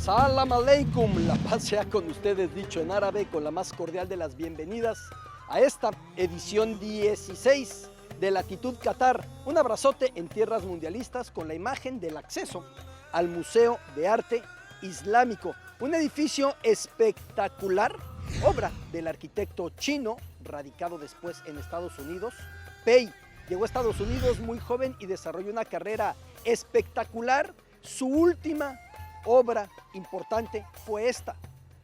Salam aleikum, la paz sea con ustedes, dicho en árabe, con la más cordial de las bienvenidas a esta edición 16 de Latitud Qatar. Un abrazote en tierras mundialistas con la imagen del acceso al Museo de Arte Islámico, un edificio espectacular, obra del arquitecto chino, radicado después en Estados Unidos. Pei llegó a Estados Unidos muy joven y desarrolló una carrera espectacular. Su última obra importante fue esta.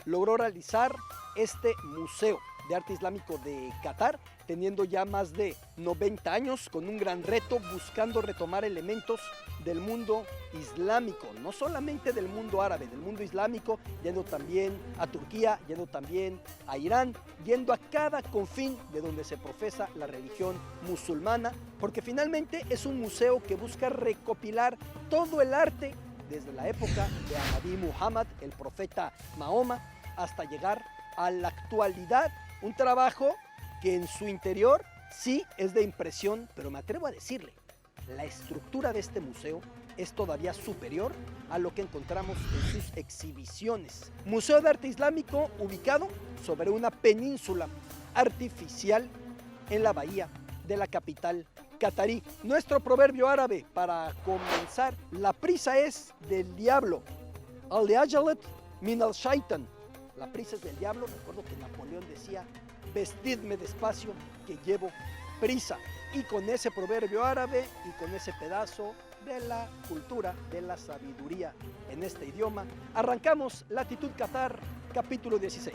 Logró realizar este Museo de Arte Islámico de Qatar, teniendo ya más de 90 años, con un gran reto, buscando retomar elementos del mundo islámico, no solamente del mundo árabe, del mundo islámico, yendo también a Turquía, yendo también a Irán, yendo a cada confín de donde se profesa la religión musulmana, porque finalmente es un museo que busca recopilar todo el arte desde la época de Ahmadi Muhammad, el profeta Mahoma, hasta llegar a la actualidad. Un trabajo que en su interior sí es de impresión, pero me atrevo a decirle, la estructura de este museo es todavía superior a lo que encontramos en sus exhibiciones. Museo de Arte Islámico ubicado sobre una península artificial en la bahía de la capital catarí. Nuestro proverbio árabe para comenzar: la prisa es del diablo. Al-ajalat min al-shaitan. La prisa es del diablo. Recuerdo que Napoleón decía: vestidme despacio que llevo prisa. Y con ese proverbio árabe y con ese pedazo de la cultura, de la sabiduría en este idioma, arrancamos Latitud Qatar, capítulo 16.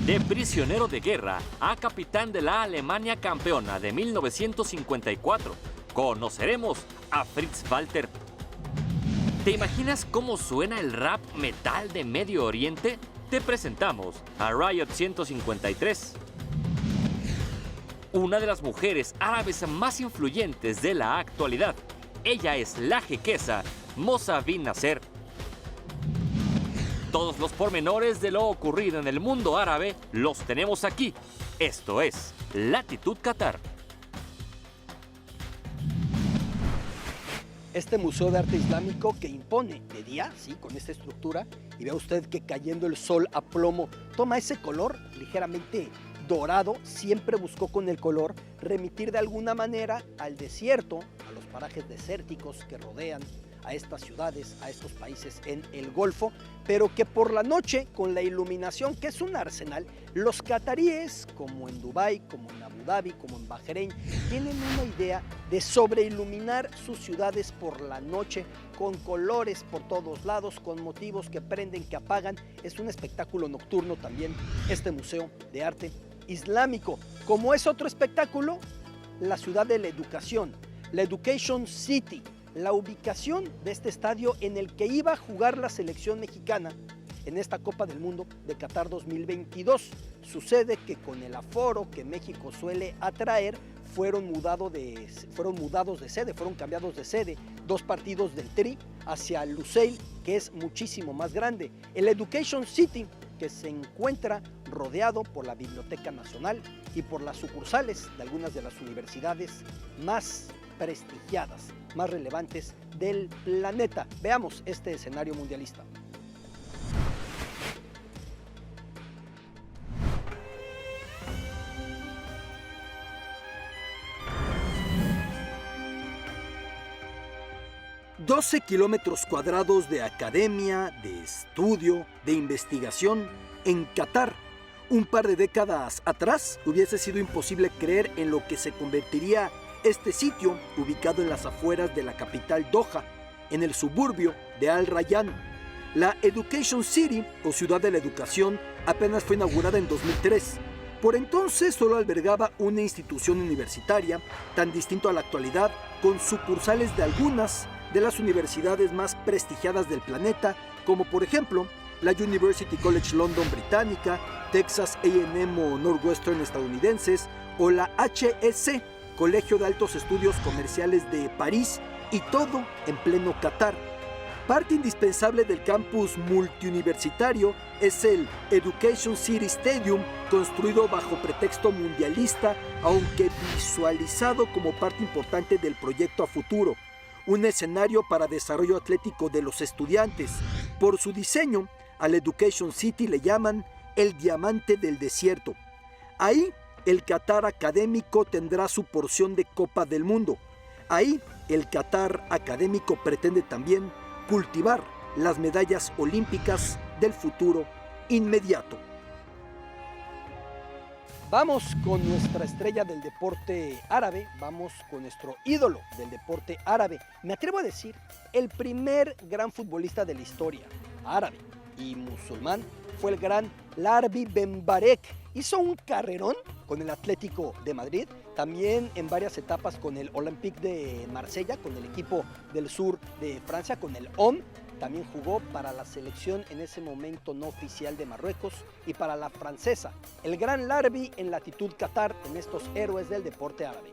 De prisionero de guerra a capitán de la Alemania campeona de 1954, conoceremos a Fritz Walter. ¿Te imaginas cómo suena el rap metal de Medio Oriente? Te presentamos a Riot 153. Una de las mujeres árabes más influyentes de la actualidad. Ella es la jequesa Moza bin Nasser. Todos los pormenores de lo ocurrido en el mundo árabe los tenemos aquí. Esto es Latitud Qatar. Este Museo de Arte Islámico que impone de día, sí, con esta estructura, y vea usted que cayendo el sol a plomo toma ese color ligeramente dorado. Siempre buscó con el color remitir de alguna manera al desierto, a los parajes desérticos que rodean a estas ciudades, a estos países en el Golfo, pero que por la noche, con la iluminación, que es un arsenal, los cataríes, como en Dubái, como en Abu Dhabi, como en Bahrein, tienen una idea de sobreiluminar sus ciudades por la noche, con colores por todos lados, con motivos que prenden, que apagan. Es un espectáculo nocturno también este Museo de Arte Islámico. Como es otro espectáculo, la ciudad de la educación, la Education City, la ubicación de este estadio en el que iba a jugar la selección mexicana en esta Copa del Mundo de Qatar 2022. Sucede que con el aforo que México suele atraer, fueron cambiados de sede. 2 partidos del Tri hacia Lusail, que es muchísimo más grande. El Education City, que se encuentra rodeado por la Biblioteca Nacional y por las sucursales de algunas de las universidades más prestigiadas, más relevantes del planeta. Veamos este escenario mundialista. ...12 kilómetros cuadrados de academia, de estudio, de investigación en Qatar. Un par de décadas atrás hubiese sido imposible creer en lo que se convertiría este sitio, ubicado en las afueras de la capital Doha, en el suburbio de Al Rayyan. La Education City, o Ciudad de la Educación, apenas fue inaugurada en 2003. Por entonces solo albergaba una institución universitaria, tan distinto a la actualidad, con sucursales de algunas de las universidades más prestigiadas del planeta, como por ejemplo la University College London británica, Texas A&M o Northwestern estadounidenses, o la HEC, Colegio de Altos Estudios Comerciales de París, y todo en pleno Qatar. Parte indispensable del campus multiuniversitario es el Education City Stadium, construido bajo pretexto mundialista, aunque visualizado como parte importante del proyecto a futuro. un escenario para desarrollo atlético de los estudiantes. Por su diseño, al Education City le llaman el diamante del desierto. Ahí, el Qatar académico tendrá su porción de Copa del Mundo. Ahí, el Qatar académico pretende también cultivar las medallas olímpicas del futuro inmediato. Vamos con nuestra estrella del deporte árabe, vamos con nuestro ídolo del deporte árabe. Me atrevo a decir, el primer gran futbolista de la historia, árabe y musulmán, fue el gran Larbi Ben Barek. Hizo un carrerón con el Atlético de Madrid, también en varias etapas con el Olympique de Marsella, con el equipo del sur de Francia, con el OM. También jugó para la selección en ese momento no oficial de Marruecos y para la francesa. El gran Larbi en latitud Qatar, en estos héroes del deporte árabe.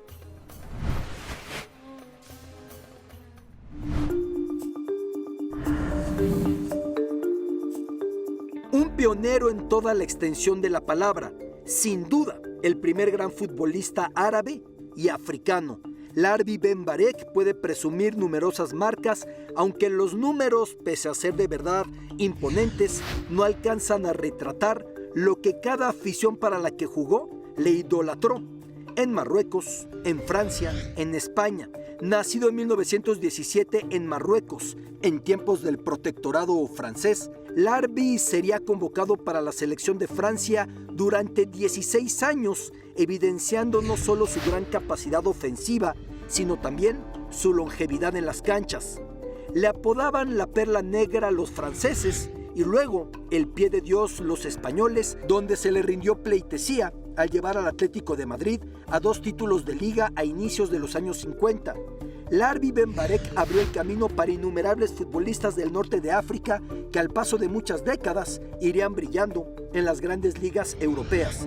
Un pionero en toda la extensión de la palabra, sin duda, el primer gran futbolista árabe y africano. Larbi Ben Barek puede presumir numerosas marcas, aunque los números, pese a ser de verdad imponentes, no alcanzan a retratar lo que cada afición para la que jugó le idolatró. En Marruecos, en Francia, en España. Nacido en 1917 en Marruecos, en tiempos del protectorado francés, Larbi sería convocado para la selección de Francia durante 16 años, evidenciando no solo su gran capacidad ofensiva, sino también su longevidad en las canchas. Le apodaban la perla negra los franceses y luego el pie de Dios los españoles, donde se le rindió pleitesía al llevar al Atlético de Madrid a 2 títulos de liga a inicios de los años 50. Larbi Ben Barek abrió el camino para innumerables futbolistas del norte de África que al paso de muchas décadas irían brillando en las grandes ligas europeas.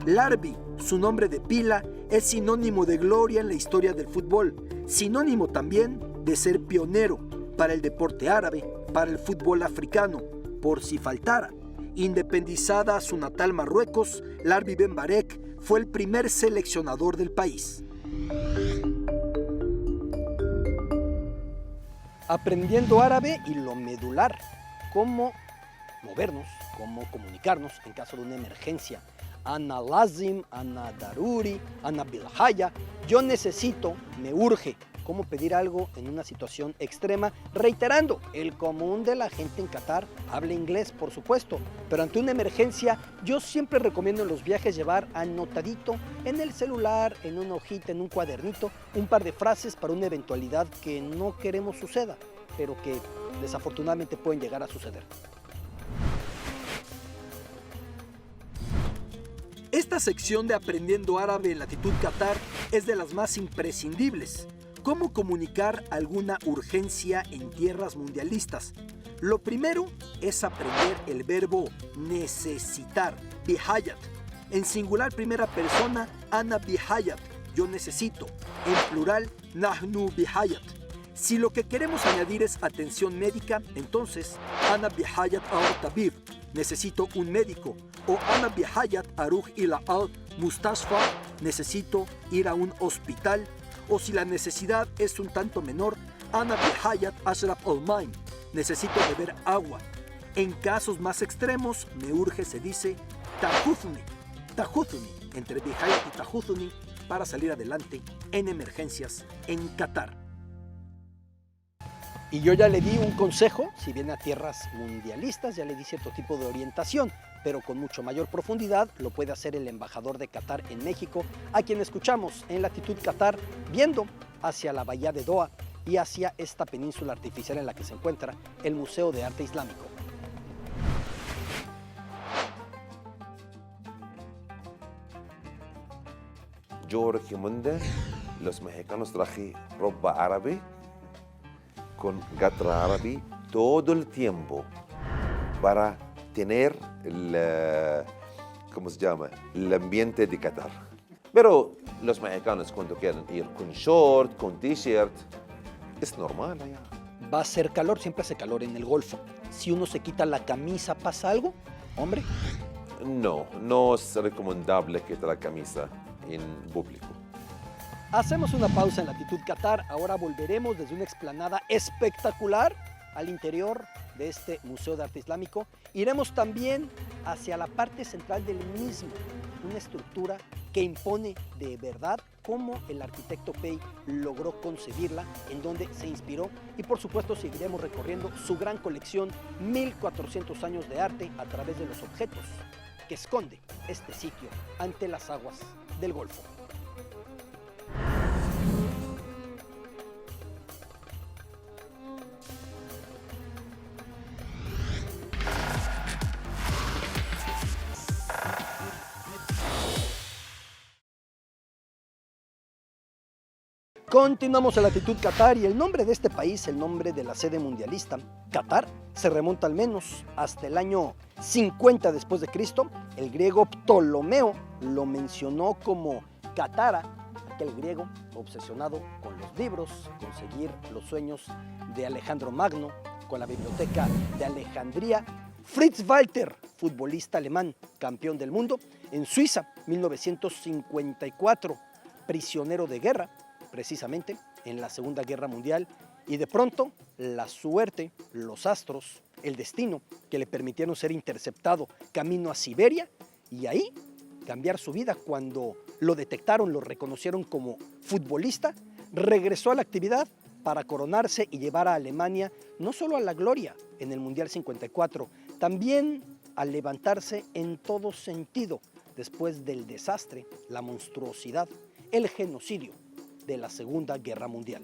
Larbi, su nombre de pila, es sinónimo de gloria en la historia del fútbol, sinónimo también de ser pionero para el deporte árabe, para el fútbol africano, por si faltara. Independizada su natal Marruecos, Larbi Ben Barek fue el primer seleccionador del país. Aprendiendo árabe y lo medular, cómo movernos, cómo comunicarnos en caso de una emergencia. Ana lazim, ana daruri, ana bilhaya. Yo necesito, me urge. Cómo pedir algo en una situación extrema, reiterando, el común de la gente en Qatar habla inglés, por supuesto, pero ante una emergencia yo siempre recomiendo en los viajes llevar anotadito en el celular, en una hojita, en un cuadernito, un par de frases para una eventualidad que no queremos suceda, pero que desafortunadamente pueden llegar a suceder. Esta sección de Aprendiendo Árabe en Latitud Qatar es de las más imprescindibles. ¿Cómo comunicar alguna urgencia en tierras mundialistas? Lo primero es aprender el verbo necesitar, bihayat. En singular primera persona, ana bihayat, yo necesito. En plural, nahnu bihayat. Si lo que queremos añadir es atención médica, entonces, ana bihayat al tabib, necesito un médico. O ana bihayat aruj ila al mustashfa, necesito ir a un hospital. O si la necesidad es un tanto menor, ana bihayat ashrab al-main, necesito beber agua. En casos más extremos, me urge se dice tajuthuni, entre bihayat y tajuthuni, para salir adelante en emergencias en Qatar. Y yo ya le di un consejo, si viene a tierras mundialistas, ya le di cierto tipo de orientación, pero con mucho mayor profundidad lo puede hacer el embajador de Qatar en México, a quien escuchamos en Latitud Qatar, viendo hacia la bahía de Doha y hacia esta península artificial en la que se encuentra el Museo de Arte Islámico. Yo recomiendo los mexicanos traje ropa árabe con gatra árabe todo el tiempo para tener ¿cómo se llama? El ambiente de Qatar. Pero los mexicanos cuando quieren ir con short, con t-shirt, es normal allá. Va a hacer calor, siempre hace calor en el Golfo. Si uno se quita la camisa, ¿pasa algo, hombre? No, no es recomendable quitar la camisa en público. Hacemos una pausa en Latitud Qatar, ahora volveremos desde una explanada espectacular al interior de este Museo de Arte Islámico. Iremos también hacia la parte central del mismo, una estructura que impone de verdad cómo el arquitecto Pei logró concebirla, en donde se inspiró, y por supuesto seguiremos recorriendo su gran colección, 1400 años de arte a través de los objetos que esconde este sitio ante las aguas del Golfo. Continuamos en Latitud Qatar y el nombre de este país, el nombre de la sede mundialista, Qatar, se remonta al menos hasta el año 50 después de Cristo. El griego Ptolomeo lo mencionó como Katara, aquel griego obsesionado con los libros, con seguir los sueños de Alejandro Magno, con la biblioteca de Alejandría. Fritz Walter, futbolista alemán, campeón del mundo, en Suiza, 1954, prisionero de guerra, precisamente en la Segunda Guerra Mundial, y de pronto la suerte, los astros, el destino que le permitieron ser interceptado camino a Siberia y ahí cambiar su vida. Cuando lo detectaron, lo reconocieron como futbolista, regresó a la actividad para coronarse y llevar a Alemania no solo a la gloria en el Mundial 54, también a levantarse en todo sentido después del desastre, la monstruosidad, el genocidio de la Segunda Guerra Mundial.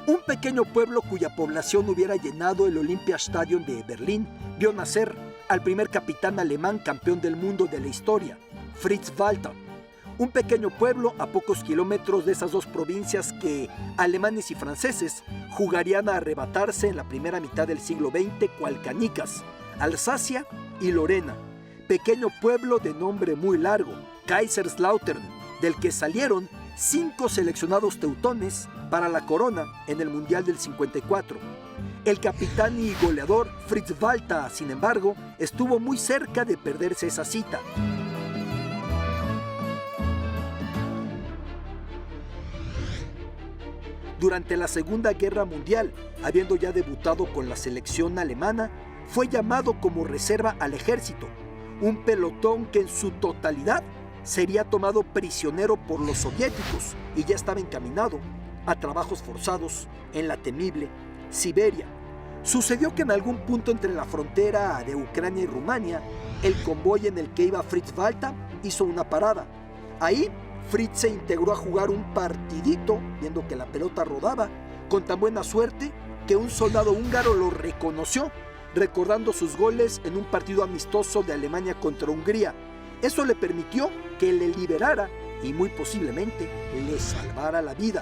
Un pequeño pueblo cuya población hubiera llenado el Olympiastadion de Berlín vio nacer al primer capitán alemán campeón del mundo de la historia, Fritz Walter. Un pequeño pueblo a pocos kilómetros de esas dos provincias que alemanes y franceses jugarían a arrebatarse en la primera mitad del siglo XX, cual canicas, Alsacia y Lorena. Pequeño pueblo de nombre muy largo, Kaiserslautern, del que salieron 5 seleccionados teutones para la corona en el Mundial del 54. El capitán y goleador Fritz Walter, sin embargo, estuvo muy cerca de perderse esa cita. Durante la Segunda Guerra Mundial, habiendo ya debutado con la selección alemana, fue llamado como reserva al ejército, un pelotón que en su totalidad sería tomado prisionero por los soviéticos y ya estaba encaminado a trabajos forzados en la temible Siberia. Sucedió que en algún punto entre la frontera de Ucrania y Rumania, el convoy en el que iba Fritz Walter hizo una parada. Ahí Fritz se integró a jugar un partidito, viendo que la pelota rodaba, con tan buena suerte que un soldado húngaro lo reconoció, recordando sus goles en un partido amistoso de Alemania contra Hungría. Eso le permitió que le liberara y muy posiblemente le salvara la vida.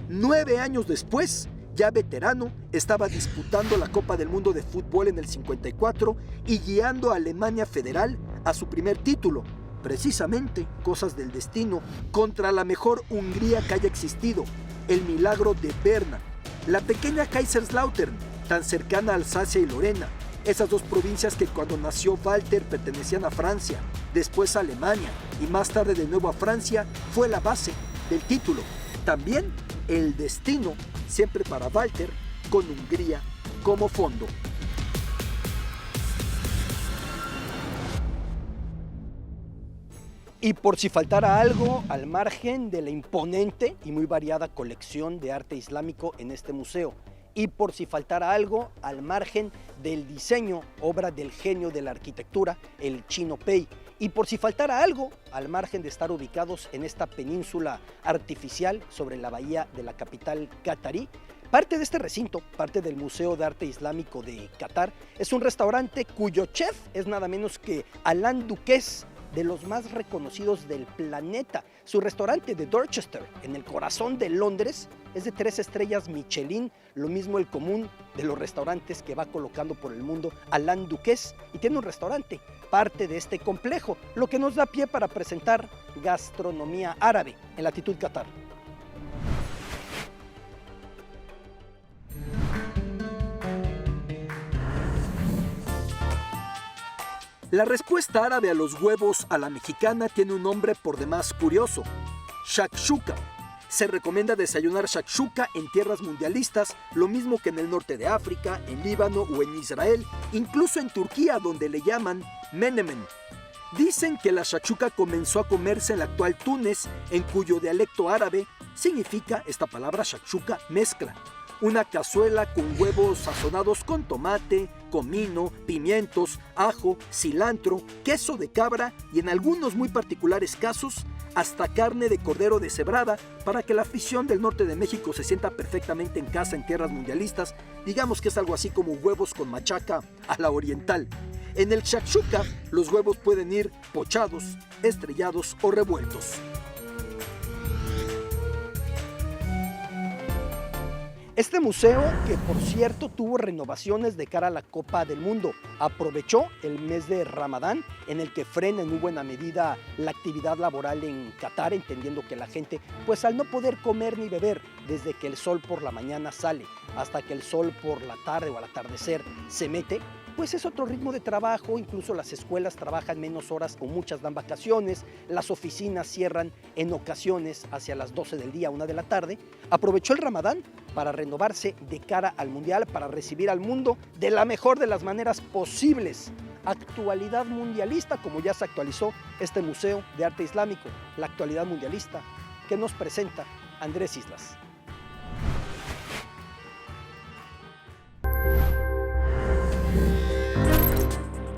Nueve años después, ya veterano, estaba disputando la Copa del Mundo de Fútbol en el 54 y guiando a Alemania Federal a su primer título, precisamente, cosas del destino, contra la mejor Hungría que haya existido, el milagro de Berna. La pequeña Kaiserslautern, tan cercana a Alsacia y Lorena, esas dos provincias que cuando nació Walter pertenecían a Francia, después a Alemania y más tarde de nuevo a Francia, fue la base del título. También el destino, siempre para Walter, con Hungría como fondo. Y por si faltara algo, al margen de la imponente y muy variada colección de arte islámico en este museo, y por si faltara algo, al margen del diseño, obra del genio de la arquitectura, el chino Pei, y por si faltara algo, al margen de estar ubicados en esta península artificial sobre la bahía de la capital catarí, parte de este recinto, parte del Museo de Arte Islámico de Qatar, es un restaurante cuyo chef es nada menos que Alain Duquesne, de los más reconocidos del planeta. Su restaurante de Dorchester, en el corazón de Londres, es de 3 estrellas Michelin, lo mismo el común de los restaurantes que va colocando por el mundo Alain Duquesne, y tiene un restaurante, parte de este complejo, lo que nos da pie para presentar gastronomía árabe en Latitud Qatar. La respuesta árabe a los huevos a la mexicana tiene un nombre por demás curioso: shakshuka. Se recomienda desayunar shakshuka en tierras mundialistas, lo mismo que en el norte de África, en Líbano o en Israel, incluso en Turquía, donde le llaman menemen. Dicen que la shakshuka comenzó a comerse en la actual Túnez, en cuyo dialecto árabe significa esta palabra shakshuka mezcla. Una cazuela con huevos sazonados con tomate, comino, pimientos, ajo, cilantro, queso de cabra y en algunos muy particulares casos hasta carne de cordero deshebrada, para que la afición del norte de México se sienta perfectamente en casa en tierras mundialistas. Digamos que es algo así como huevos con machaca a la oriental. En el shakshuka los huevos pueden ir pochados, estrellados o revueltos. Este museo, que por cierto tuvo renovaciones de cara a la Copa del Mundo, aprovechó el mes de Ramadán, en el que frena en muy buena medida la actividad laboral en Qatar, entendiendo que la gente, pues al no poder comer ni beber desde que el sol por la mañana sale hasta que el sol por la tarde o al atardecer se mete, pues es otro ritmo de trabajo. Incluso las escuelas trabajan menos horas o muchas dan vacaciones, las oficinas cierran en ocasiones hacia las 12 del día, 1 de la tarde. Aprovechó el Ramadán para renovarse de cara al Mundial, para recibir al mundo de la mejor de las maneras posibles. Actualidad mundialista, como ya se actualizó este Museo de Arte Islámico, la actualidad mundialista que nos presenta Andrés Islas.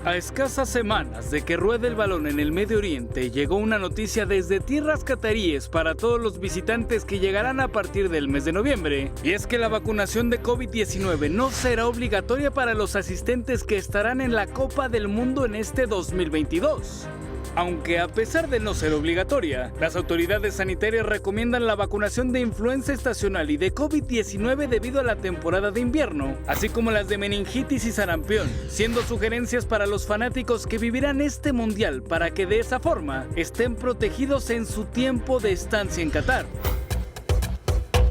A escasas semanas de que ruede el balón en el Medio Oriente, llegó una noticia desde tierras cataríes para todos los visitantes que llegarán a partir del mes de noviembre. Y es que la vacunación de COVID-19 no será obligatoria para los asistentes que estarán en la Copa del Mundo en este 2022. Aunque a pesar de no ser obligatoria, las autoridades sanitarias recomiendan la vacunación de influenza estacional y de COVID-19 debido a la temporada de invierno, así como las de meningitis y sarampión, siendo sugerencias para los fanáticos que vivirán este mundial para que de esa forma estén protegidos en su tiempo de estancia en Qatar.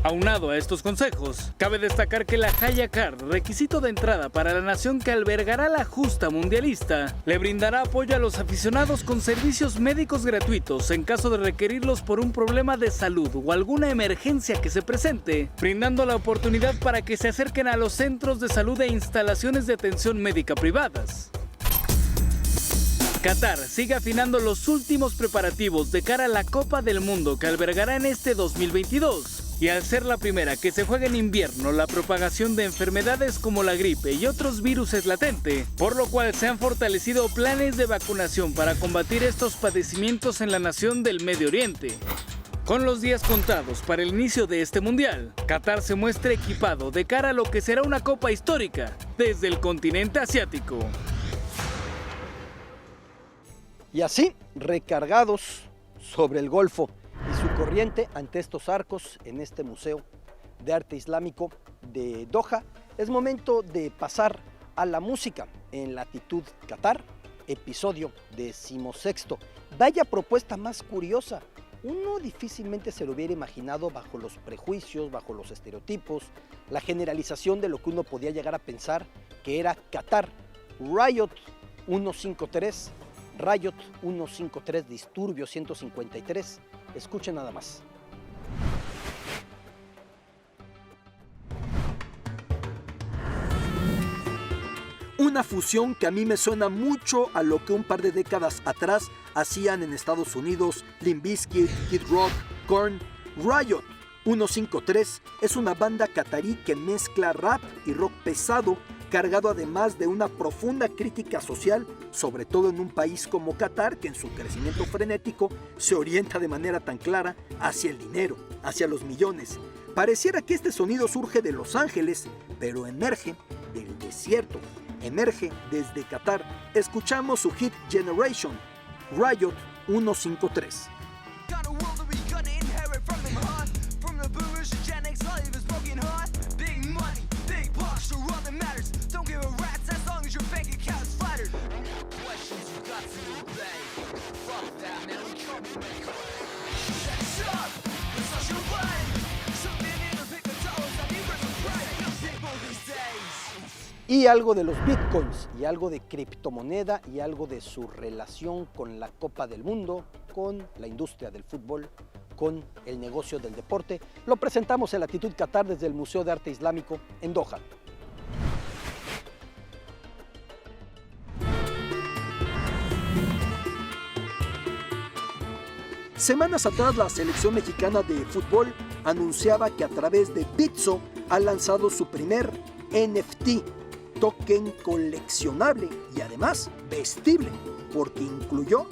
Aunado a estos consejos, cabe destacar que la Haya Card, requisito de entrada para la nación que albergará la justa mundialista, le brindará apoyo a los aficionados con servicios médicos gratuitos en caso de requerirlos por un problema de salud o alguna emergencia que se presente, brindando la oportunidad para que se acerquen a los centros de salud e instalaciones de atención médica privadas. Qatar sigue afinando los últimos preparativos de cara a la Copa del Mundo que albergará en este 2022. Y al ser la primera que se juega en invierno, la propagación de enfermedades como la gripe y otros virus es latente, por lo cual se han fortalecido planes de vacunación para combatir estos padecimientos en la nación del Medio Oriente. Con los días contados para el inicio de este mundial, Qatar se muestra equipado de cara a lo que será una copa histórica desde el continente asiático. Y así, recargados sobre el Golfo y su corriente ante estos arcos en este Museo de Arte Islámico de Doha, es momento de pasar a la música en Latitud Qatar, episodio 16. Vaya propuesta más curiosa. Uno difícilmente se lo hubiera imaginado bajo los prejuicios, bajo los estereotipos, la generalización de lo que uno podía llegar a pensar que era Qatar. Riot 153, Riot 153, Disturbio 153. Escuchen nada más. Una fusión que a mí me suena mucho a lo que un par de décadas atrás hacían en Estados Unidos Limp Bizkit, Kid Rock, Korn. Riot 153 es una banda catarí que mezcla rap y rock pesado, cargado además de una profunda crítica social, sobre todo en un país como Qatar, que en su crecimiento frenético se orienta de manera tan clara hacia el dinero, hacia los millones. Pareciera que este sonido surge de Los Ángeles, pero emerge del desierto, emerge desde Qatar. Escuchamos su hit Generation, Riot 153. Y algo de los bitcoins, y algo de criptomoneda, y algo de su relación con la Copa del Mundo, con la industria del fútbol, con el negocio del deporte. Lo presentamos en Latitud Qatar desde el Museo de Arte Islámico en Doha. Semanas atrás, la selección mexicana de fútbol anunciaba que a través de Bitso ha lanzado su primer NFT, token coleccionable y además vestible, porque incluyó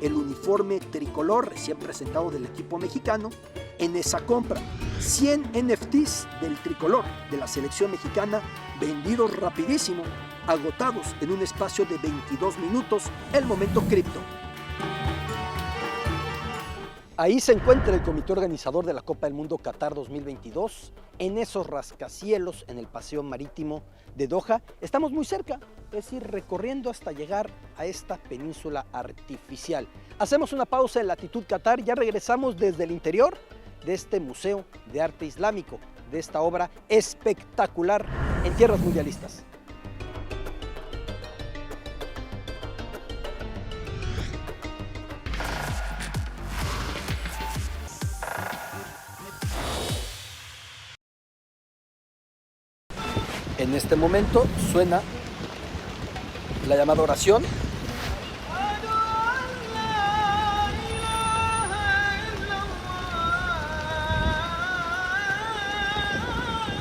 el uniforme tricolor recién presentado del equipo mexicano. En esa compra, 100 NFTs del tricolor de la selección mexicana vendidos rapidísimo, agotados en un espacio de 22 minutos, el momento cripto. Ahí se encuentra el comité organizador de la Copa del Mundo Qatar 2022, en esos rascacielos en el paseo marítimo de Doha. Estamos muy cerca, es decir, recorriendo hasta llegar a esta península artificial. Hacemos una pausa en Latitud Qatar, ya regresamos desde el interior de este Museo de Arte Islámico, de esta obra espectacular en tierras mundialistas. En este momento suena la llamada oración.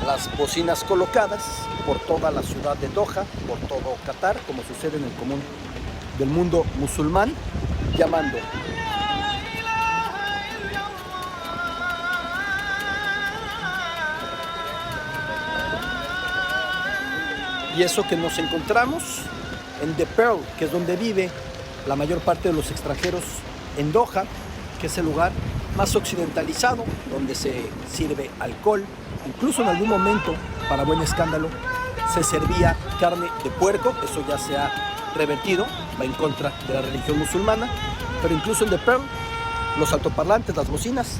Las bocinas colocadas por toda la ciudad de Doha, por todo Qatar, como sucede en el común del mundo musulmán, llamando. Y eso que nos encontramos en The Pearl, que es donde vive la mayor parte de los extranjeros en Doha, que es el lugar más occidentalizado, donde se sirve alcohol. Incluso en algún momento, para buen escándalo, se servía carne de puerco. Eso ya se ha revertido, va en contra de la religión musulmana. Pero incluso en The Pearl, los altoparlantes, las bocinas,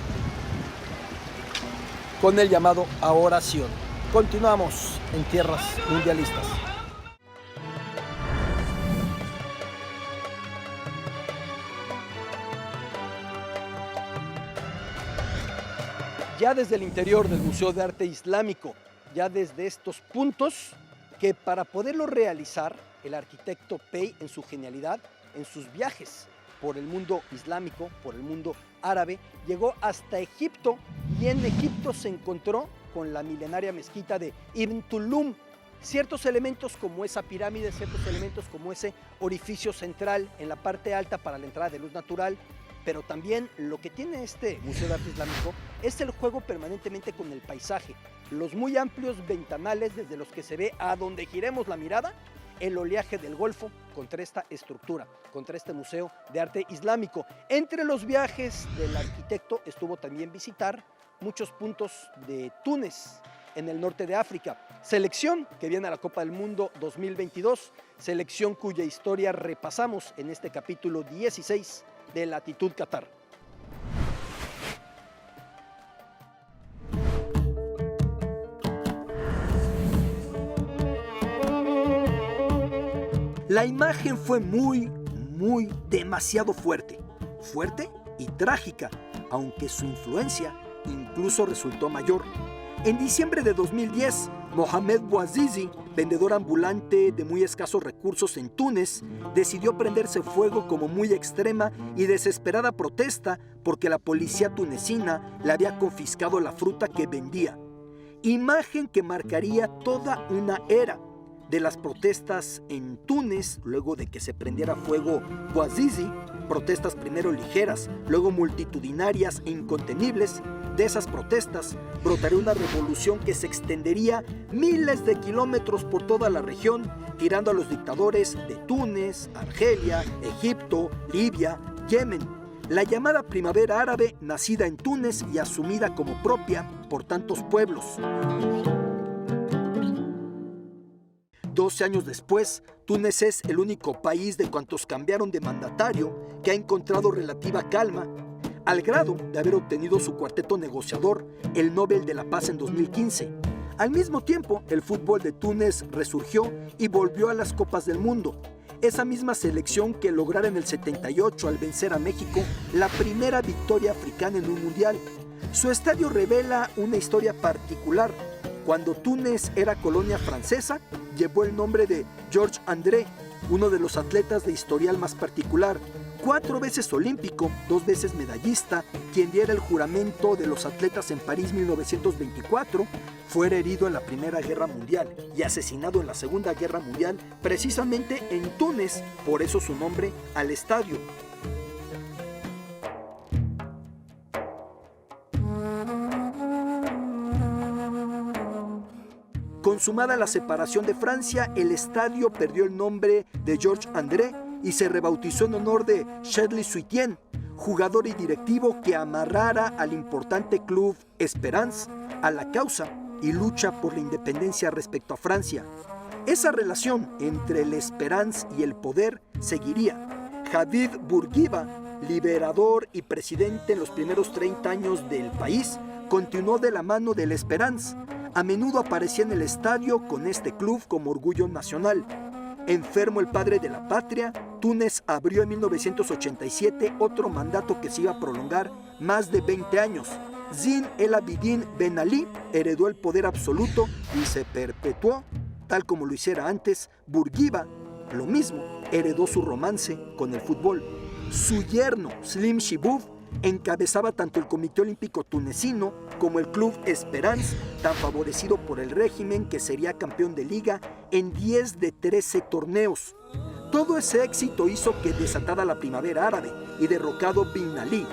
con el llamado a oración. Continuamos en tierras mundialistas. Ya desde el interior del Museo de Arte Islámico, ya desde estos puntos que para poderlo realizar, el arquitecto Pei, en su genialidad, en sus viajes por el mundo islámico, por el mundo árabe, llegó hasta Egipto y en Egipto se encontró con la milenaria mezquita de Ibn Tulum. Ciertos elementos como esa pirámide, ciertos elementos como ese orificio central en la parte alta para la entrada de luz natural, pero también lo que tiene este Museo de Arte Islámico es el juego permanentemente con el paisaje, los muy amplios ventanales desde los que se ve a donde giremos la mirada, el oleaje del Golfo contra esta estructura, contra este Museo de Arte Islámico. Entre los viajes del arquitecto estuvo también visitar muchos puntos de Túnez, en el norte de África, selección que viene a la Copa del Mundo 2022, selección cuya historia repasamos en este capítulo 16 de Latitud Qatar. La imagen fue muy demasiado fuerte y trágica, aunque su influencia incluso resultó mayor. En diciembre de 2010, Mohamed Bouazizi, vendedor ambulante de muy escasos recursos en Túnez, decidió prenderse fuego como muy extrema y desesperada protesta porque la policía tunecina le había confiscado la fruta que vendía. Imagen que marcaría toda una era. de las protestas en Túnez, luego de que se prendiera fuego Bouazizi, protestas primero ligeras, luego multitudinarias e incontenibles. De esas protestas brotaría una revolución que se extendería miles de kilómetros por toda la región, tirando a los dictadores de Túnez, Argelia, Egipto, Libia, Yemen. La llamada Primavera Árabe, nacida en Túnez y asumida como propia por tantos pueblos. 12 años después, Túnez es el único país de cuantos cambiaron de mandatario que ha encontrado relativa calma, al grado de haber obtenido su cuarteto negociador, el Nobel de la Paz en 2015. Al mismo tiempo, el fútbol de Túnez resurgió y volvió a las Copas del Mundo. Esa misma selección que lograra en el 78 al vencer a México la primera victoria africana en un mundial. Su estadio revela una historia particular. Cuando Túnez era colonia francesa, llevó el nombre de Georges André, uno de los atletas de historial más particular, 4 veces olímpico, 2 veces medallista, quien diera el juramento de los atletas en París 1924, fuera herido en la Primera Guerra Mundial y asesinado en la Segunda Guerra Mundial, precisamente en Túnez, por eso su nombre al estadio. Consumada la separación de Francia, el estadio perdió el nombre de Georges André y se rebautizó en honor de Charles Suitien, jugador y directivo que amarrara al importante club Esperance a la causa y lucha por la independencia respecto a Francia. Esa relación entre el Esperance y el poder seguiría. Habib Bourguiba, liberador y presidente en los primeros 30 años del país, continuó de la mano del Esperance. A menudo aparecía en el estadio con este club como orgullo nacional. Enfermo el padre de la patria, Túnez abrió en 1987 otro mandato que se iba a prolongar más de 20 años. Zine El Abidine Ben Ali heredó el poder absoluto y se perpetuó, tal como lo hiciera antes. Bourguiba, lo mismo, heredó su romance con el fútbol. Su yerno, Slim Chibouf, encabezaba tanto el Comité Olímpico Tunecino como el Club Esperance, tan favorecido por el régimen que sería campeón de liga en 10 de 13 torneos. Todo ese éxito hizo que desatada la Primavera Árabe y derrocado Ben Ali,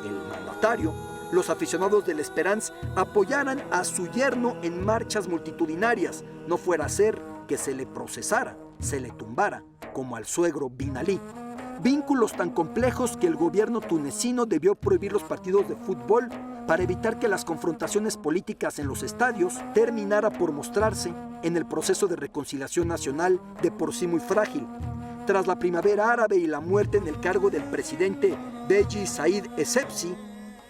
el mandatario, los aficionados del Esperance apoyaran a su yerno en marchas multitudinarias, no fuera a ser que se le procesara, se le tumbara, como al suegro Ben Ali. Vínculos tan complejos que el gobierno tunecino debió prohibir los partidos de fútbol para evitar que las confrontaciones políticas en los estadios terminara por mostrarse en el proceso de reconciliación nacional de por sí muy frágil. Tras la Primavera Árabe y la muerte en el cargo del presidente Beji Said Essebsi,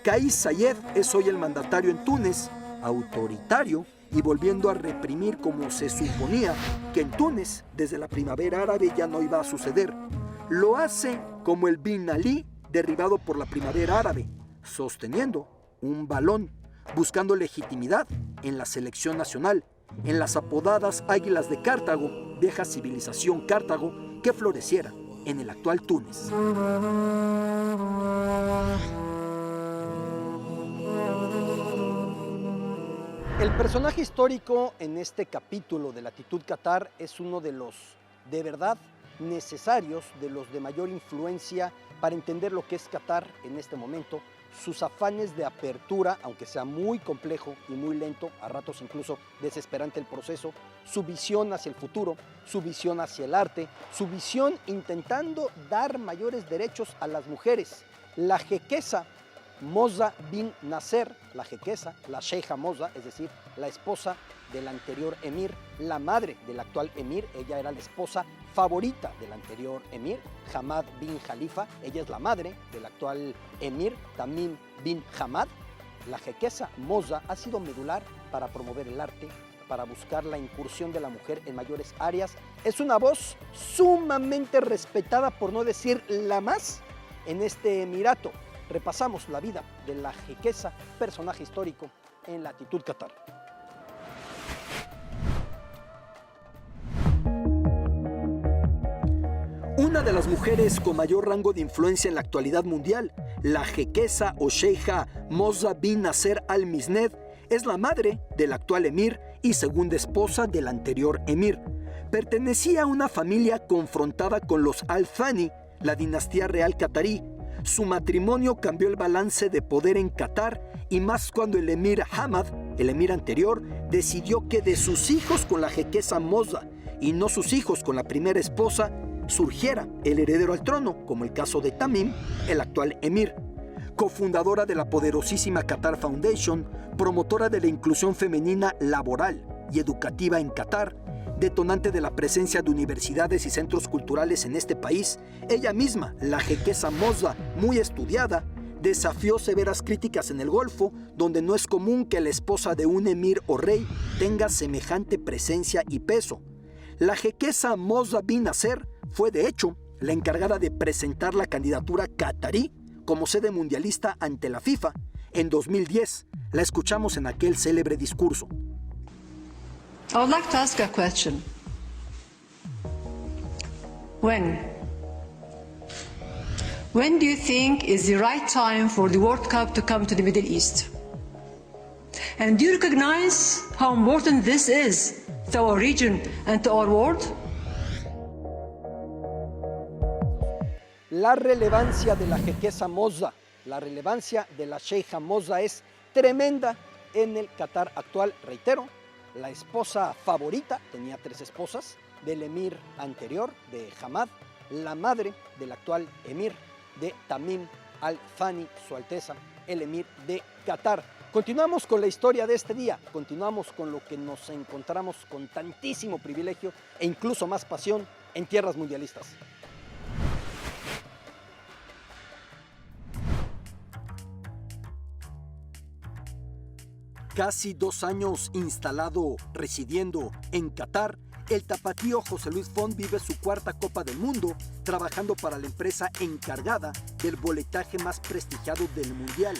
Kais Saied es hoy el mandatario en Túnez, autoritario y volviendo a reprimir como se suponía que en Túnez desde la Primavera Árabe ya no iba a suceder. Lo hace como el Ben Ali derribado por la Primavera Árabe, sosteniendo un balón, buscando legitimidad en la selección nacional, en las apodadas Águilas de Cartago, vieja civilización Cartago que floreciera en el actual Túnez. El personaje histórico en este capítulo de Latitud Qatar es uno de los, de verdad, necesarios, de los de mayor influencia para entender lo que es Qatar en este momento, sus afanes de apertura, aunque sea muy complejo y muy lento, a ratos incluso desesperante el proceso, su visión hacia el futuro, su visión hacia el arte, su visión intentando dar mayores derechos a las mujeres. La jequesa Moza bin Nasser, la jequesa, la sheja Moza, es decir, la esposa del anterior emir, la madre del actual emir, ella era la esposa favorita del anterior emir, Hamad bin Khalifa, ella es la madre del actual emir, Tamim bin Hamad. La jequesa Moza ha sido medular para promover el arte, para buscar la incursión de la mujer en mayores áreas. Es una voz sumamente respetada, por no decir la más, en este emirato. Repasamos la vida de la jequesa, personaje histórico en Latitud Qatar. Una de las mujeres con mayor rango de influencia en la actualidad mundial, la jequesa o sheja Moza bin Nasser al-Misned, es la madre del actual emir y segunda esposa del anterior emir. Pertenecía a una familia confrontada con los Al Thani, la dinastía real catarí. Su matrimonio cambió el balance de poder en Qatar, y más cuando el emir Hamad, el emir anterior, decidió que de sus hijos con la jequesa Moza y no sus hijos con la primera esposa, surgiera el heredero al trono, como el caso de Tamim, el actual emir. Cofundadora de la poderosísima Qatar Foundation, promotora de la inclusión femenina laboral y educativa en Qatar, detonante de la presencia de universidades y centros culturales en este país, ella misma, la jequesa Moza, muy estudiada, desafió severas críticas en el Golfo, donde no es común que la esposa de un emir o rey tenga semejante presencia y peso. La jequesa Moza bin Nasser fue, de hecho, la encargada de presentar la candidatura catarí como sede mundialista ante la FIFA en 2010. La escuchamos en aquel célebre discurso. I would like to ask a question. When do you think is the right time for the World Cup to come to the Middle East? And do you recognize how important this is to our region and to our world? La relevancia de la jequesa Moza, la relevancia de la sheija Moza es tremenda en el Qatar actual. Reitero, la esposa favorita, tenía 3 esposas, del emir anterior, de Hamad, la madre del actual emir, de Tamim Al Thani, su Alteza, el emir de Qatar. Continuamos con la historia de este día, continuamos con lo que nos encontramos con tantísimo privilegio e incluso más pasión en tierras mundialistas. Casi 2 años instalado, residiendo en Qatar, el tapatío José Luis Font vive su 4ª Copa del Mundo, trabajando para la empresa encargada del boletaje más prestigiado del Mundial,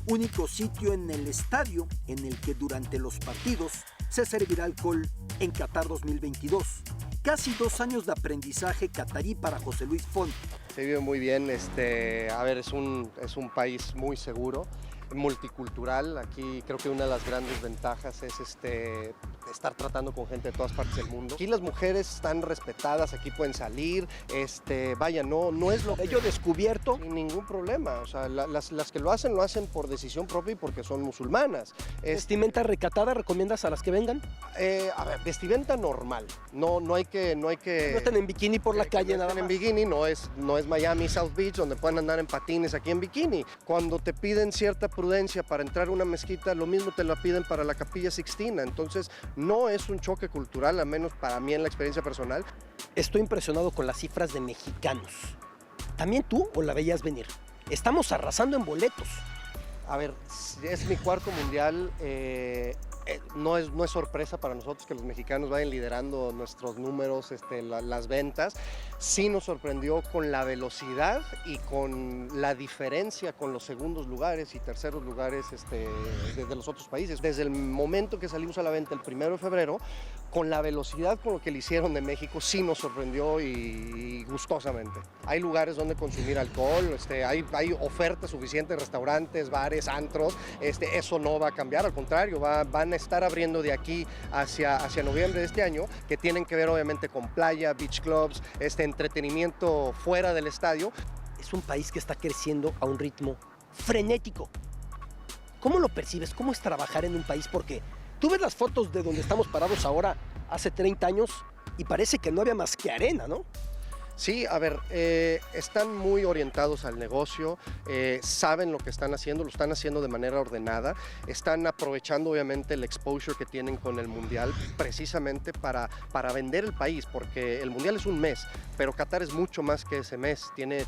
único sitio en el estadio en el que durante los partidos se servirá alcohol en Qatar 2022. Casi 2 años de aprendizaje catarí para José Luis Font. Se vive muy bien, es un país muy seguro, multicultural. Aquí creo que una de las grandes ventajas es estar tratando con gente de todas partes del mundo. Aquí las mujeres están respetadas, aquí pueden salir, no es lo que... Ello descubierto. Sin ningún problema, o sea, las que lo hacen por decisión propia y porque son musulmanas. ¿Vestimenta recatada recomiendas a las que vengan? Vestimenta normal, no hay que... No están en bikini por la calle nada más. En bikini, no es Miami, South Beach, donde pueden andar en patines aquí en bikini. Cuando te piden cierta prudencia para entrar a una mezquita, lo mismo te la piden para la Capilla Sixtina. Entonces, no es un choque cultural, al menos para mí en la experiencia personal. Estoy impresionado con las cifras de mexicanos. ¿También tú o la veías venir? Estamos arrasando en boletos. A ver, es mi 4º mundial. No es sorpresa para nosotros que los mexicanos vayan liderando nuestros números, las ventas. Sí nos sorprendió con la velocidad y con la diferencia con los segundos lugares y terceros lugares de los otros países. Desde el momento que salimos a la venta el 1 de febrero, con la velocidad con lo que le hicieron de México, sí nos sorprendió y gustosamente. Hay lugares donde consumir alcohol, hay oferta suficiente, restaurantes, bares, antros. Eso no va a cambiar, al contrario, van a estar abriendo de aquí hacia noviembre de este año, que tienen que ver obviamente con playa, beach clubs, entretenimiento fuera del estadio. Es un país que está creciendo a un ritmo frenético. ¿Cómo lo percibes? ¿Cómo es trabajar en un país? Porque tú ves las fotos de donde estamos parados ahora, hace 30 años, y parece que no había más que arena, ¿no? Sí, a ver, están muy orientados al negocio, saben lo que están haciendo, lo están haciendo de manera ordenada, están aprovechando obviamente el exposure que tienen con el Mundial precisamente para vender el país, porque el Mundial es un mes, pero Qatar es mucho más que ese mes, tiene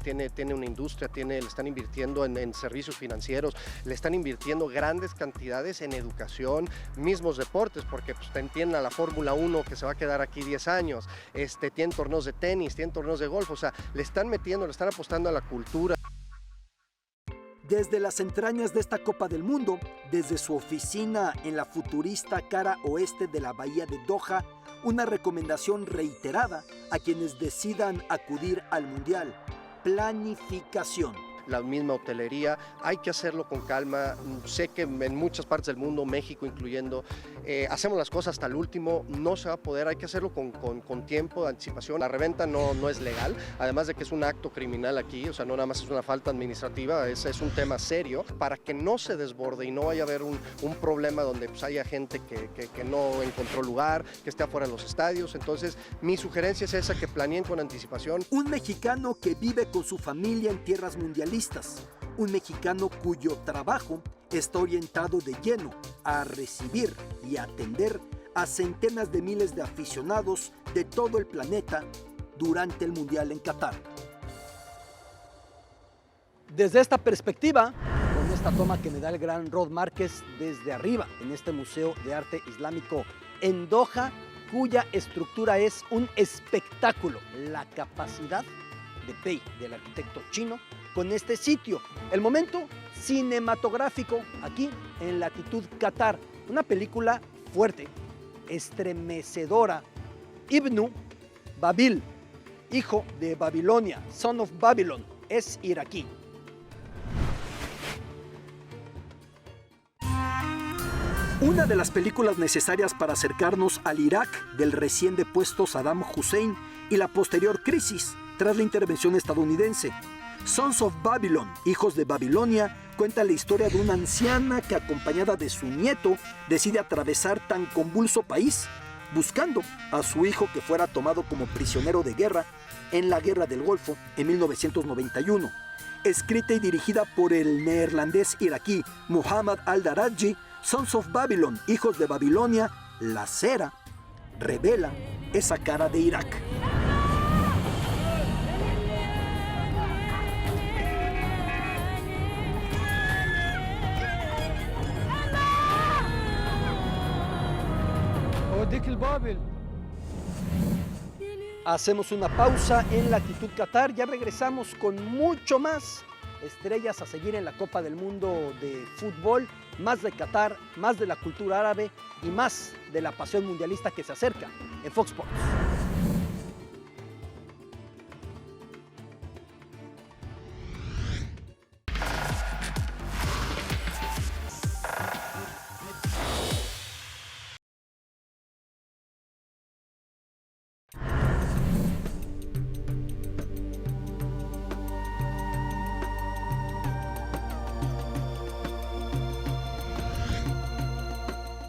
una industria, le están invirtiendo en servicios financieros, le están invirtiendo grandes cantidades en educación, mismos deportes, porque pues, tienen a la Fórmula 1 que se va a quedar aquí 10 años, tienen torneos de tenis, tienen torneos de golf, o sea, le están apostando a la cultura. Desde las entrañas de esta Copa del Mundo, desde su oficina en la futurista cara oeste de la bahía de Doha, una recomendación reiterada a quienes decidan acudir al Mundial: planificación. la misma hotelería. Hay que hacerlo con calma. Sé que en muchas partes del mundo, México incluyendo, hacemos las cosas hasta el último, no se va a poder, hay que hacerlo con tiempo de anticipación. La reventa no es legal, además de que es un acto criminal aquí, o sea, no nada más es una falta administrativa, es un tema serio, para que no se desborde y no vaya a haber un problema donde pues, haya gente que no encontró lugar, que esté afuera de los estadios. Entonces, mi sugerencia es esa, que planeen con anticipación. Un mexicano que vive con su familia en tierras mundialistas. Un mexicano cuyo trabajo está orientado de lleno a recibir y atender a centenas de miles de aficionados de todo el planeta durante el Mundial en Qatar. Desde esta perspectiva, con esta toma que me da el gran Rod Márquez desde arriba en este Museo de Arte Islámico en Doha, cuya estructura es un espectáculo, la capacidad de Pei, del arquitecto chino, con este sitio. El momento cinematográfico aquí en latitud Qatar, una película fuerte, estremecedora. Ibn Babil, hijo de Babilonia, Son of Babylon, es iraquí. Una de las películas necesarias para acercarnos al Irak del recién depuesto Saddam Hussein y la posterior crisis tras la intervención estadounidense. Sons of Babylon, hijos de Babilonia, cuenta la historia de una anciana que, acompañada de su nieto, decide atravesar tan convulso país, buscando a su hijo que fuera tomado como prisionero de guerra en la Guerra del Golfo en 1991. Escrita y dirigida por el neerlandés iraquí Muhammad al-Daraji, Sons of Babylon, hijos de Babilonia, la cera, revela esa cara de Irak. Hacemos una pausa en latitud Qatar, ya regresamos con mucho más estrellas a seguir en la Copa del Mundo de fútbol, más de Qatar, más de la cultura árabe y más de la pasión mundialista que se acerca en Fox Sports.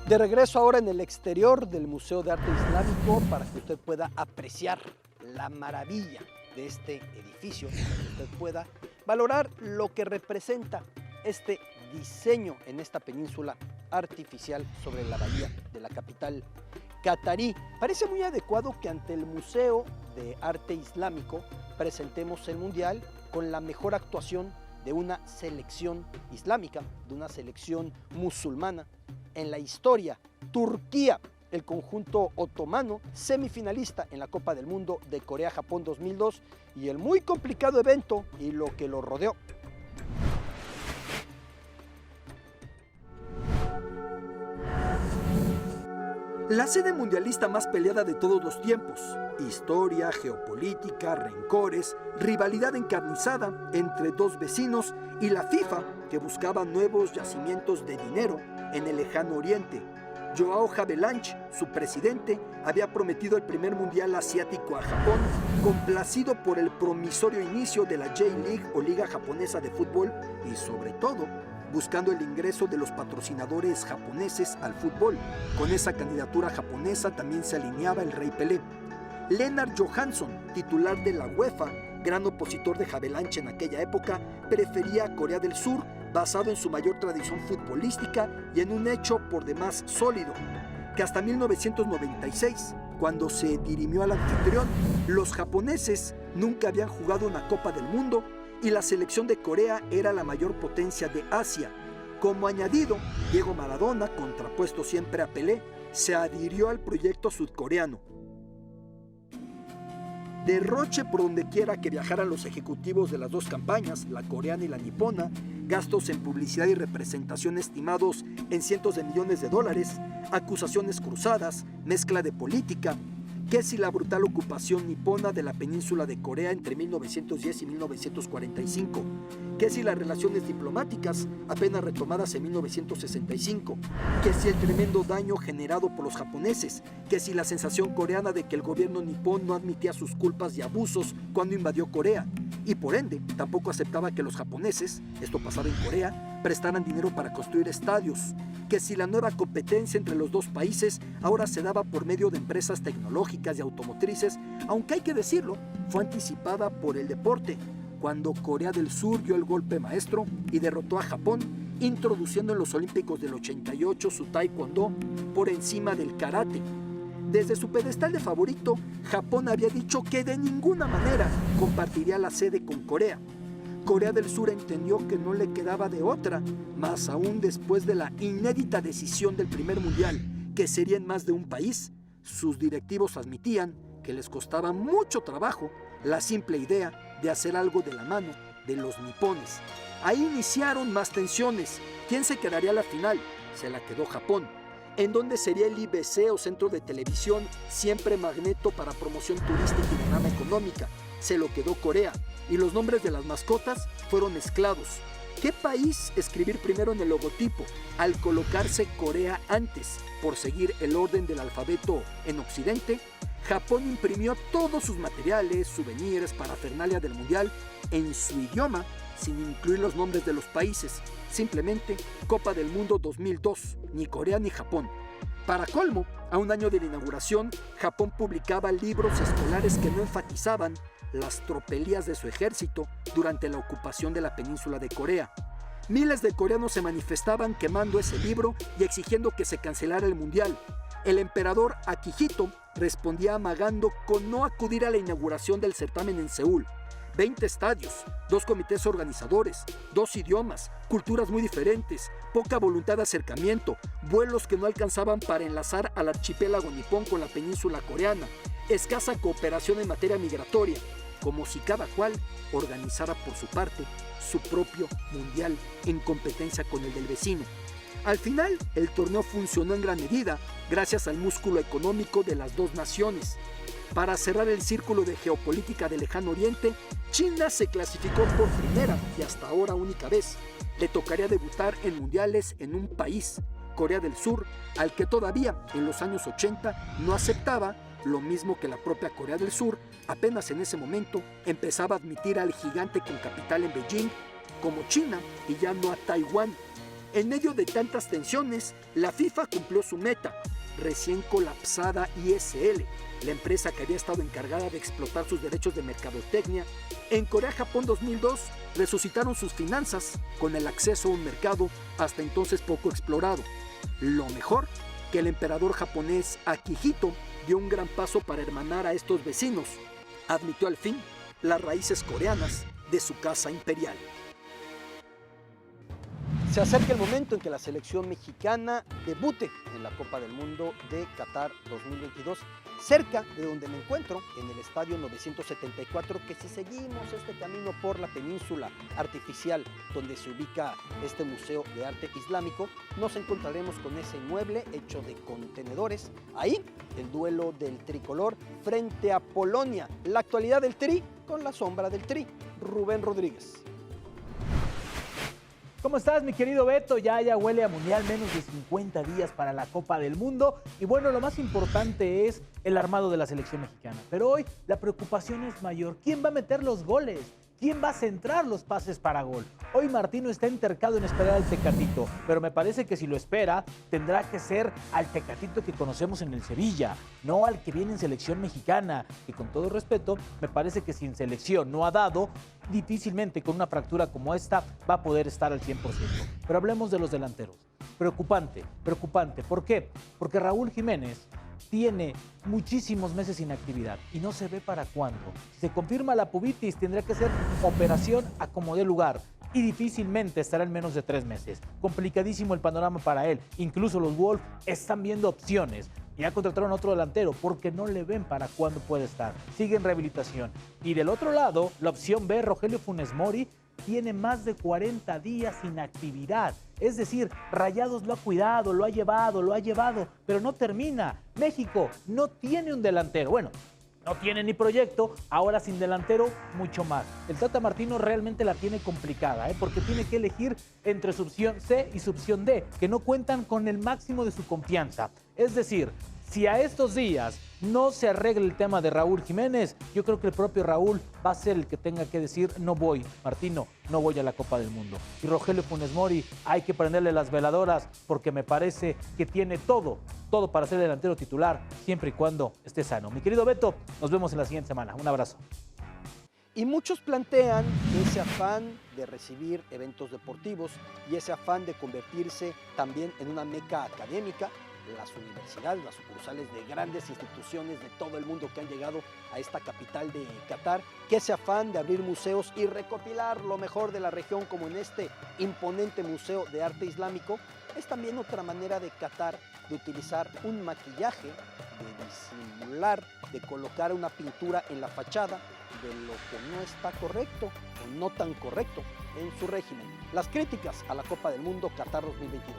De regreso ahora en el exterior del Museo de Arte Islámico para que usted pueda apreciar la maravilla de este edificio, para que usted pueda valorar lo que representa este diseño en esta península artificial sobre la bahía de la capital catarí. Parece muy adecuado que ante el Museo de Arte Islámico presentemos el Mundial con la mejor actuación de una selección islámica, de una selección musulmana en la historia. Turquía, el conjunto otomano, semifinalista en la Copa del Mundo de Corea-Japón 2002 y el muy complicado evento y lo que lo rodeó. La sede mundialista más peleada de todos los tiempos. Historia, geopolítica, rencores, rivalidad encarnizada entre dos vecinos y la FIFA, que buscaba nuevos yacimientos de dinero en el lejano oriente. Joao Havelange, su presidente, había prometido el primer mundial asiático a Japón, complacido por el promisorio inicio de la J-League o Liga Japonesa de Fútbol y, sobre todo, buscando el ingreso de los patrocinadores japoneses al fútbol. Con esa candidatura japonesa también se alineaba el Rey Pelé. Lennart Johansson, titular de la UEFA, gran opositor de Havelange en aquella época, prefería a Corea del Sur, basado en su mayor tradición futbolística y en un hecho por demás sólido, que hasta 1996, cuando se dirimió al anfitrión, los japoneses nunca habían jugado una Copa del Mundo y la selección de Corea era la mayor potencia de Asia. Como añadido, Diego Maradona, contrapuesto siempre a Pelé, se adhirió al proyecto sudcoreano. Derroche por donde quiera que viajaran los ejecutivos de las dos campañas, la coreana y la nipona, gastos en publicidad y representación estimados en cientos de millones de dólares, acusaciones cruzadas, mezcla de política, ¿Qué si la brutal ocupación nipona de la península de Corea entre 1910 y 1945? ¿Qué si las relaciones diplomáticas apenas retomadas en 1965? ¿Qué si el tremendo daño generado por los japoneses? ¿Qué si la sensación coreana de que el gobierno nipón no admitía sus culpas y abusos cuando invadió Corea? Y por ende, tampoco aceptaba que los japoneses, esto pasaba en Corea, prestaran dinero para construir estadios. Que si la nueva competencia entre los dos países ahora se daba por medio de empresas tecnológicas y automotrices, aunque hay que decirlo, fue anticipada por el deporte, cuando Corea del Sur dio el golpe maestro y derrotó a Japón, introduciendo en los Olímpicos del 88 su taekwondo por encima del karate. Desde su pedestal de favorito, Japón había dicho que de ninguna manera compartiría la sede con Corea. Corea del Sur entendió que no le quedaba de otra, más aún después de la inédita decisión del primer mundial, que sería en más de un país. Sus directivos admitían que les costaba mucho trabajo la simple idea de hacer algo de la mano de los nipones. Ahí iniciaron más tensiones. ¿Quién se quedaría a la final? Se la quedó Japón. ¿En dónde sería el IBC o centro de televisión, siempre magneto para promoción turística y derrama económica? Se lo quedó Corea. Y los nombres de las mascotas fueron mezclados. ¿Qué país escribir primero en el logotipo al colocarse Corea antes, por seguir el orden del alfabeto en Occidente? Japón imprimió todos sus materiales, souvenirs, parafernalia del mundial en su idioma, sin incluir los nombres de los países. Simplemente Copa del Mundo 2002, ni Corea ni Japón. Para colmo, a un año de la inauguración, Japón publicaba libros escolares que no enfatizaban las tropelías de su ejército durante la ocupación de la península de Corea. Miles de coreanos se manifestaban quemando ese libro y exigiendo que se cancelara el mundial. El emperador Akihito respondía amagando con no acudir a la inauguración del certamen en Seúl. 20 estadios, 2 comités organizadores, 2 idiomas, culturas muy diferentes, poca voluntad de acercamiento, vuelos que no alcanzaban para enlazar al archipiélago nipón con la península coreana, escasa cooperación en materia migratoria, como si cada cual organizara por su parte su propio mundial en competencia con el del vecino. Al final, el torneo funcionó en gran medida gracias al músculo económico de las dos naciones. Para cerrar el círculo de geopolítica del Lejano Oriente, China se clasificó por primera y hasta ahora única vez. Le tocaría debutar en mundiales en un país, Corea del Sur, al que todavía en los años 80 no aceptaba, lo mismo que la propia Corea del Sur. Apenas en ese momento empezaba a admitir al gigante con capital en Beijing como China y ya no a Taiwán. En medio de tantas tensiones, la FIFA cumplió su meta. Recién colapsada ISL, la empresa que había estado encargada de explotar sus derechos de mercadotecnia, en Corea-Japón 2002 resucitaron sus finanzas con el acceso a un mercado hasta entonces poco explorado. Lo mejor, que el emperador japonés Akihito dio un gran paso para hermanar a estos vecinos. Admitió al fin las raíces coreanas de su casa imperial. Se acerca el momento en que la selección mexicana debute en la Copa del Mundo de Qatar 2022, cerca de donde me encuentro, en el Estadio 974, que si seguimos este camino por la península artificial donde se ubica este Museo de Arte Islámico, nos encontraremos con ese inmueble hecho de contenedores. Ahí, el duelo del tricolor frente a Polonia, la actualidad del Tri con la sombra del Tri. Rubén Rodríguez. ¿Cómo estás, mi querido Beto? Ya huele a mundial, menos de 50 días para la Copa del Mundo. Y bueno, lo más importante es el armado de la selección mexicana. Pero hoy la preocupación es mayor. ¿Quién va a meter los goles? ¿Quién va a centrar los pases para gol? Hoy Martino está entercado en esperar al Tecatito, pero me parece que si lo espera, tendrá que ser al Tecatito que conocemos en el Sevilla, no al que viene en selección mexicana, que con todo respeto, me parece que si en selección no ha dado, difícilmente con una fractura como esta va a poder estar al 100%. Pero hablemos de los delanteros. Preocupante. ¿Por qué? Porque Raúl Jiménez tiene muchísimos meses sin actividad y no se ve para cuándo. Si se confirma la pubitis, tendrá que ser operación a como dé lugar y difícilmente estará en menos de 3 meses. Complicadísimo el panorama para él. Incluso los Wolves están viendo opciones. Ya contrataron a otro delantero porque no le ven para cuándo puede estar. Sigue en rehabilitación. Y del otro lado, la opción B, Rogelio Funes Mori, tiene más de 40 días sin actividad. Es decir, Rayados lo ha cuidado, lo ha llevado, pero no termina. México no tiene un delantero. Bueno, no tiene ni proyecto, ahora sin delantero, mucho más. El Tata Martino realmente la tiene complicada, porque tiene que elegir entre su opción C y su opción D, que no cuentan con el máximo de su confianza. Es decir, si a estos días no se arregla el tema de Raúl Jiménez, yo creo que el propio Raúl va a ser el que tenga que decir, no voy, Martino, no voy a la Copa del Mundo. Y Rogelio Funes Mori, hay que prenderle las veladoras porque me parece que tiene todo para ser delantero titular, siempre y cuando esté sano. Mi querido Beto, nos vemos en la siguiente semana. Un abrazo. Y muchos plantean ese afán de recibir eventos deportivos y ese afán de convertirse también en una meca académica. Las universidades, las sucursales de grandes instituciones de todo el mundo que han llegado a esta capital de Qatar, que ese afán de abrir museos y recopilar lo mejor de la región, como en este imponente Museo de Arte Islámico, es también otra manera de Qatar de utilizar un maquillaje, de disimular, de colocar una pintura en la fachada de lo que no está correcto o no tan correcto en su régimen. Las críticas a la Copa del Mundo Qatar 2022.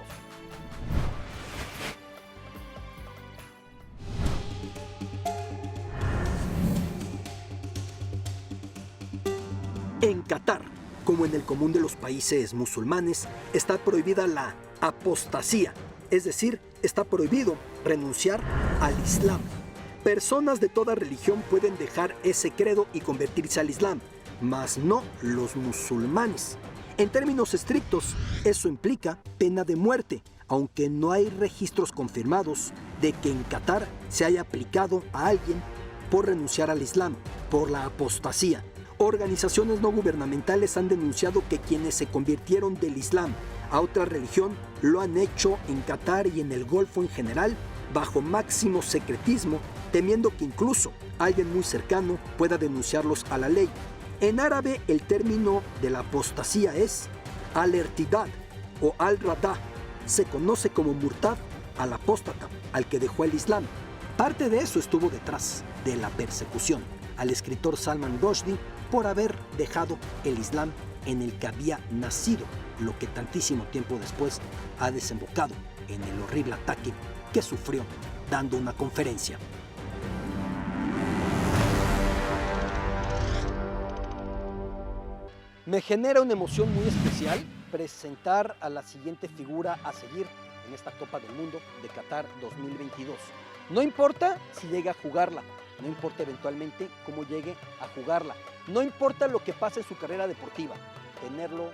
En Qatar, como en el común de los países musulmanes, está prohibida la apostasía, es decir, está prohibido renunciar al Islam. Personas de toda religión pueden dejar ese credo y convertirse al Islam, mas no los musulmanes. En términos estrictos, eso implica pena de muerte, aunque no hay registros confirmados de que en Qatar se haya aplicado a alguien por renunciar al Islam, por la apostasía. Organizaciones no gubernamentales han denunciado que quienes se convirtieron del Islam a otra religión lo han hecho en Qatar y en el Golfo en general bajo máximo secretismo, temiendo que incluso alguien muy cercano pueda denunciarlos a la ley. En árabe el término de la apostasía es al-irtidad o al-radá. Se conoce como murtad al apóstata, al que dejó el Islam. Parte de eso estuvo detrás de la persecución al escritor Salman Rushdie por haber dejado el Islam en el que había nacido, lo que tantísimo tiempo después ha desembocado en el horrible ataque que sufrió dando una conferencia. Me genera una emoción muy especial presentar a la siguiente figura a seguir en esta Copa del Mundo de Qatar 2022. No importa si llega a jugarla, no importa eventualmente cómo llegue a jugarla, no importa lo que pase en su carrera deportiva, tenerlo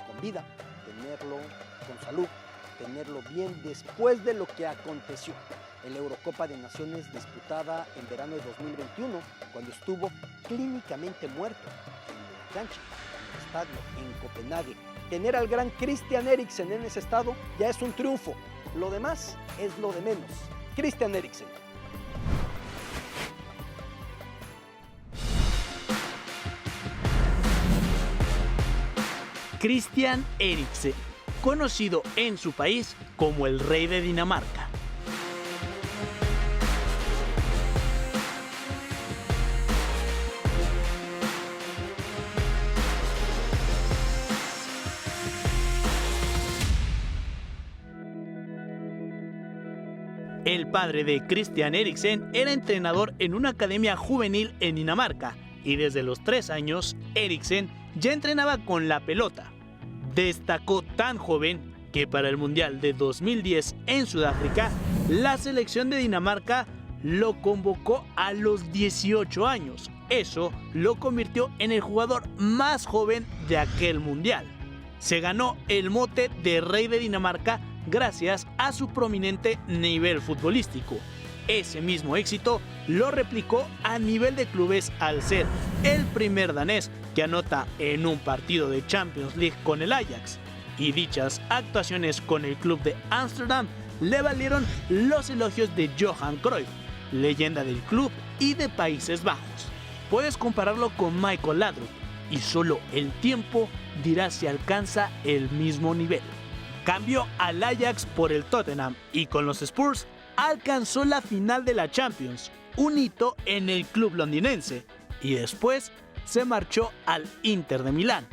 con vida, tenerlo con salud, tenerlo bien después de lo que aconteció en la Eurocopa de Naciones disputada en verano de 2021, cuando estuvo clínicamente muerto en la cancha, en el estadio, en Copenhague. Tener al gran Christian Eriksen en ese estado ya es un triunfo. Lo demás es lo de menos. Christian Eriksen. Christian Eriksen, conocido en su país como el Rey de Dinamarca. El padre de Christian Eriksen era entrenador en una academia juvenil en Dinamarca y desde los 3 años Eriksen ya entrenaba con la pelota. Destacó tan joven que para el Mundial de 2010 en Sudáfrica, la selección de Dinamarca lo convocó a los 18 años. Eso lo convirtió en el jugador más joven de aquel Mundial. Se ganó el mote de Rey de Dinamarca gracias a su prominente nivel futbolístico. Ese mismo éxito lo replicó a nivel de clubes al ser el primer danés que anota en un partido de Champions League con el Ajax, y dichas actuaciones con el club de Ámsterdam le valieron los elogios de Johan Cruyff, leyenda del club y de Países Bajos. Puedes compararlo con Michael Laudrup y solo el tiempo dirá si alcanza el mismo nivel. Cambió al Ajax por el Tottenham y con los Spurs alcanzó la final de la Champions, un hito en el club londinense, y después se marchó al Inter de Milán.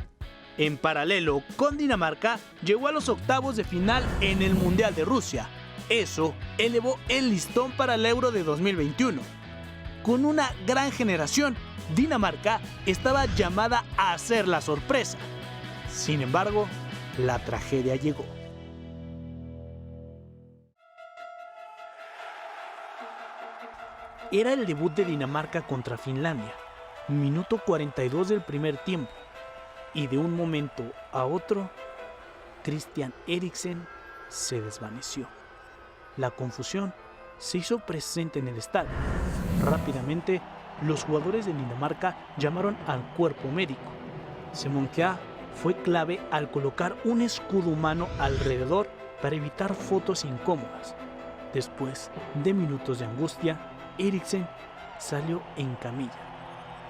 En paralelo con Dinamarca, llegó a los octavos de final en el Mundial de Rusia. Eso elevó el listón para el Euro de 2021. Con una gran generación, Dinamarca estaba llamada a ser la sorpresa. Sin embargo, la tragedia llegó. Era el debut de Dinamarca contra Finlandia, minuto 42 del primer tiempo, y de un momento a otro, Christian Eriksen se desvaneció. La confusión se hizo presente en el estadio. Rápidamente, los jugadores de Dinamarca llamaron al cuerpo médico. Simon Kjær fue clave al colocar un escudo humano alrededor para evitar fotos incómodas. Después de minutos de angustia, Eriksen salió en camilla,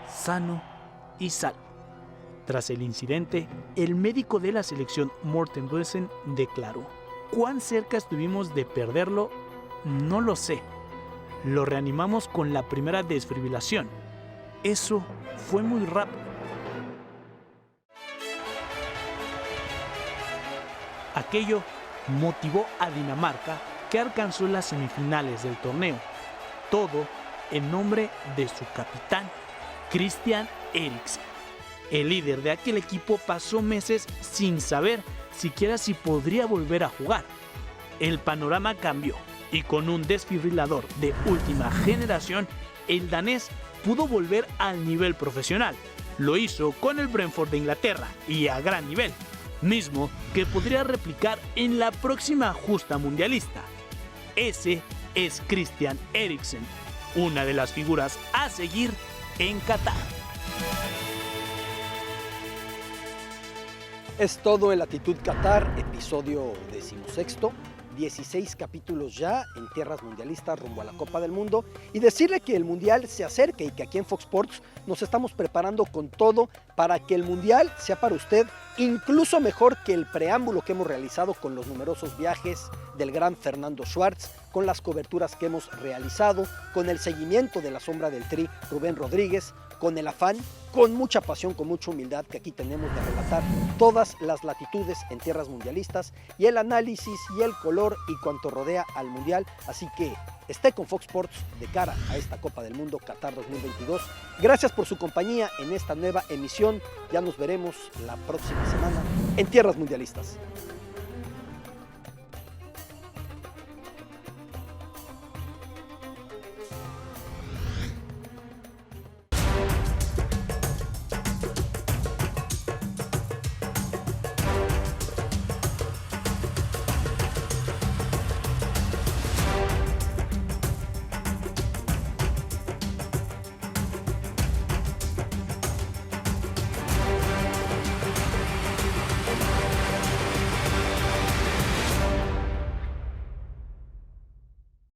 sano y salvo. Tras el incidente, el médico de la selección Morten Boesen declaró: ¿cuán cerca estuvimos de perderlo? No lo sé. Lo reanimamos con la primera desfibrilación. Eso fue muy rápido. Aquello motivó a Dinamarca, que alcanzó las semifinales del torneo. Todo en nombre de su capitán, Christian Eriksen. El líder de aquel equipo pasó meses sin saber siquiera si podría volver a jugar. El panorama cambió y con un desfibrilador de última generación, el danés pudo volver al nivel profesional. Lo hizo con el Brentford de Inglaterra y a gran nivel, mismo que podría replicar en la próxima justa mundialista. Ese es Christian Eriksen, una de las figuras a seguir en Qatar. Es todo en Latitud Qatar, episodio 16, 16 capítulos ya en tierras mundialistas rumbo a la Copa del Mundo, y decirle que el Mundial se acerca y que aquí en Fox Sports nos estamos preparando con todo para que el Mundial sea para usted incluso mejor que el preámbulo que hemos realizado con los numerosos viajes del gran Fernando Schwartz, con las coberturas que hemos realizado, con el seguimiento de la sombra del Tri Rubén Rodríguez, con el afán, con mucha pasión, con mucha humildad que aquí tenemos de relatar todas las latitudes en tierras mundialistas y el análisis y el color y cuanto rodea al Mundial. Así que esté con Fox Sports de cara a esta Copa del Mundo Qatar 2022. Gracias por su compañía en esta nueva emisión. Ya nos veremos la próxima semana en tierras mundialistas.